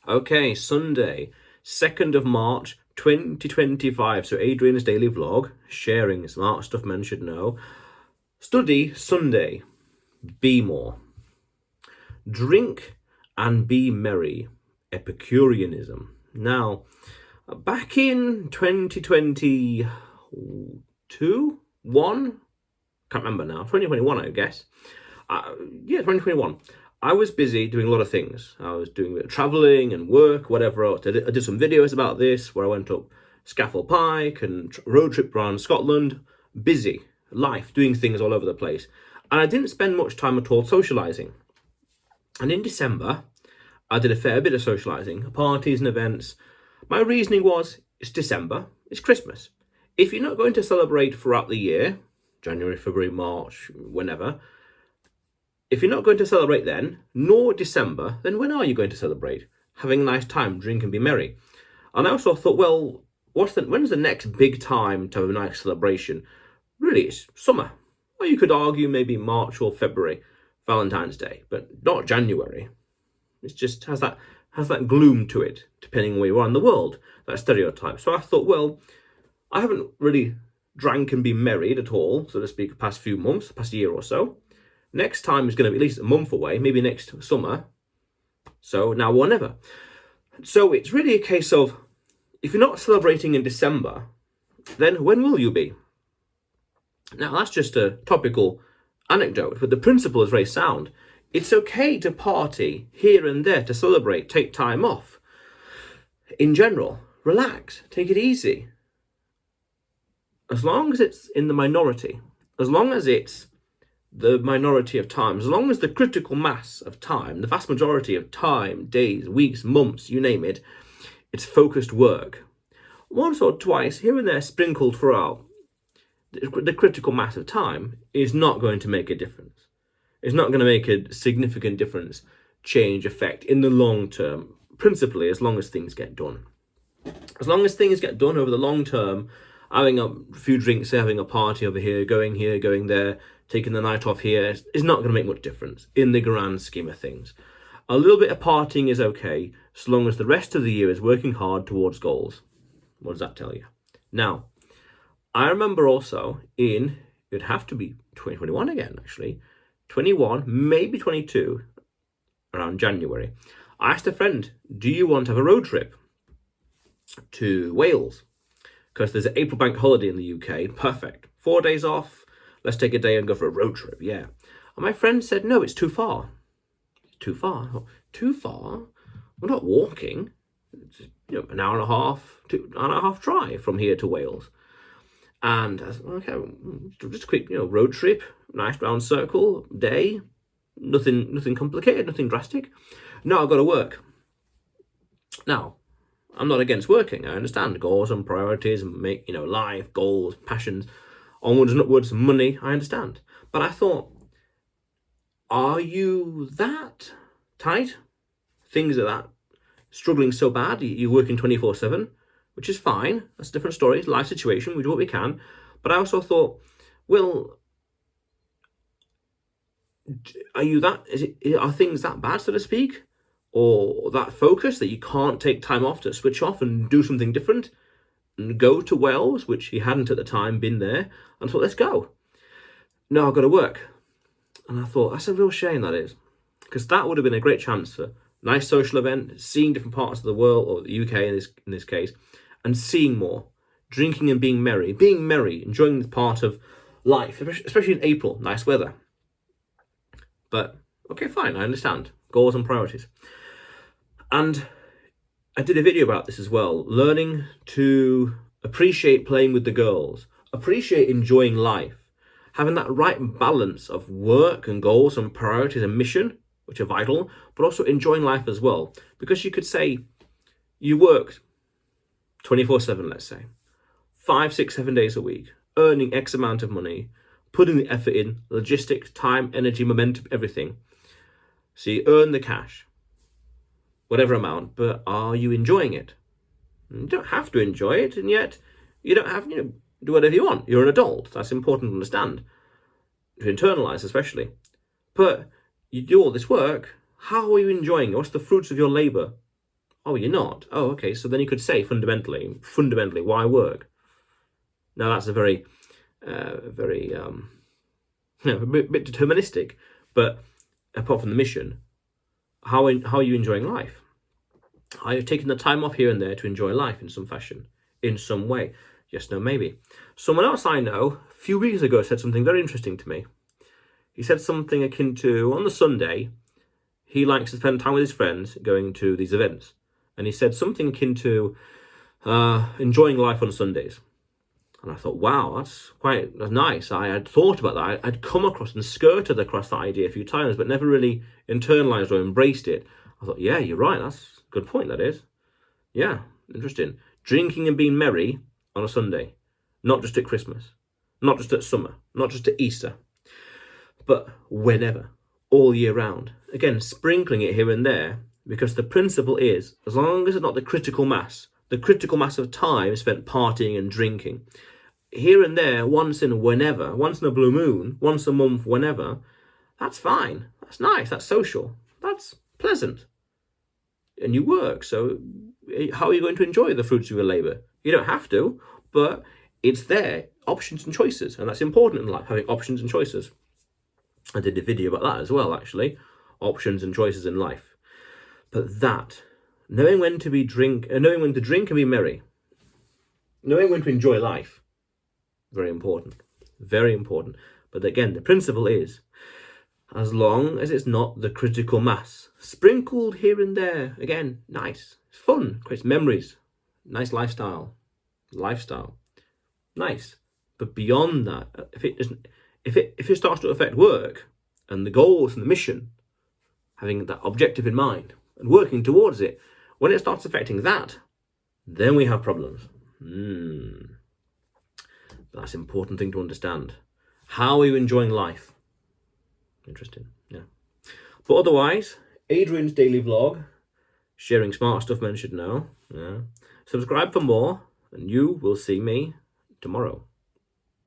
Okay, Sunday, 2nd of March, 2025. So Adrian's daily vlog, sharing smart stuff men should know. Study Sunday, be more. Drink and be merry, Epicureanism. Now, back in 2022, 1? Can't remember now, 2021 I guess. 2021. I was busy doing a lot of things. I was doing a bit of travelling and work, whatever else. I did some videos about this where I went up Scafell Pike and road trip around Scotland. Busy, life, doing things all over the place. And I didn't spend much time at all socialising. And in December, I did a fair bit of socialising, parties and events. My reasoning was, it's December, it's Christmas. If you're not going to celebrate throughout the year, January, February, March, whenever, if you're not going to celebrate then, nor December, then when are you going to celebrate? Having a nice time, drink and be merry. And I also thought, well, when's the next big time to have a nice celebration? Really, it's summer. Or you could argue maybe March or February, Valentine's Day, but not January. It just has that gloom to it, depending on where you are in the world, that stereotype. So I thought, well, I haven't really drank and been married at all, so to speak, the past few months, past year or so. Next time is going to be at least a month away, maybe next summer. So now or never. So it's really a case of, if you're not celebrating in December, then when will you be? Now that's just a topical anecdote, but the principle is very sound. It's okay to party here and there, to celebrate, take time off. In general, relax, take it easy. As long as it's in the minority, as long as it's the minority of time, as long as the critical mass of time, the vast majority of time, days, weeks, months, you name it, it's focused work. Once or twice, here and there, sprinkled throughout, the critical mass of time is not going to make a difference. It's not going to make a significant difference, change, effect in the long term, principally as long as things get done. As long as things get done over the long term, having a few drinks, having a party over here, going there, taking the night off here, is not going to make much difference in the grand scheme of things. A little bit of partying is okay, so long as the rest of the year is working hard towards goals. What does that tell you? Now, I remember also it'd have to be 2021 again, actually, 21, maybe 22, around January. I asked a friend, do you want to have a road trip to Wales? Because there's an April bank holiday in the UK, perfect. 4 days off, let's take a day and go for a road trip, yeah. And my friend said, no, it's too far. Too far? Too far? We're not walking. It's, an hour and a half drive from here to Wales. And I said, okay, just a quick, road trip, nice round circle, day, nothing complicated, nothing drastic. No, I've got to work. Now, I'm not against working. I understand goals and priorities and make, life, goals, passions, onwards and upwards, money, I understand. But I thought, are you that tight? Things are that struggling so bad, you're working 24/7, which is fine. That's a different story, life situation, we do what we can. But I also thought, well, are things that bad, so to speak? Or that focus that you can't take time off to switch off and do something different and go to Wales, which he hadn't at the time been there, and thought, let's go. No, I've got to work. And I thought, that's a real shame, that is, because that would have been a great chance for a nice social event, seeing different parts of the world, or the UK in this case, and seeing more, drinking and being merry, enjoying the part of life, especially in April, nice weather. But, okay, fine, I understand. Goals and priorities. And I did a video about this as well, learning to appreciate playing with the girls, appreciate enjoying life, having that right balance of work and goals and priorities and mission, which are vital, but also enjoying life as well. Because you could say you worked 24/7, let's say, 5, 6, 7 days a week, earning X amount of money, putting the effort in, logistics, time, energy, momentum, everything. So you earn the cash, whatever amount, but are you enjoying it? You don't have to enjoy it, and yet you don't have to do whatever you want. You're an adult. That's important to understand, to internalize especially. But you do all this work, how are you enjoying it? What's the fruits of your labor? Oh, you're not? Oh, okay. So then you could say fundamentally, why work? Now that's a very, very, a bit deterministic. But apart from the mission, how are you enjoying life? Are you taking the time off here and there to enjoy life in some fashion, in some way? Yes, no, maybe. Someone else I know a few weeks ago said something very interesting to me. He said something akin to, on the Sunday, he likes to spend time with his friends going to these events. And he said something akin to enjoying life on Sundays. And I thought, wow, that's nice. I had thought about that. I'd come across and skirted across that idea a few times, but never really internalized or embraced it. I thought, yeah, you're right. That's a good point, that is. Yeah, interesting. Drinking and being merry on a Sunday. Not just at Christmas. Not just at summer. Not just at Easter. But whenever. All year round. Again, sprinkling it here and there, because the principle is, as long as it's not the critical mass of time spent partying and drinking, here and there, once in a whenever, once in a blue moon, once a month, whenever, that's fine. That's nice. That's social. That's pleasant. And you work, so how are you going to enjoy the fruits of your labour? You don't have to, but it's there. Options and choices, and that's important in life, having options and choices. I did a video about that as well, actually. Options and choices in life. But that, knowing when to drink and be merry, knowing when to enjoy life, very important. Very important. But again, the principle is, as long as it's not the critical mass, sprinkled here and there, again, nice, it's fun, creates memories, nice lifestyle, nice. But beyond that, if it starts to affect work and the goals and the mission, having that objective in mind and working towards it, when it starts affecting that, then we have problems. That's an important thing to understand. How are you enjoying life? Interesting, yeah. But otherwise, Adrian's daily vlog, sharing smart stuff men should know. Yeah. Subscribe for more, and you will see me tomorrow.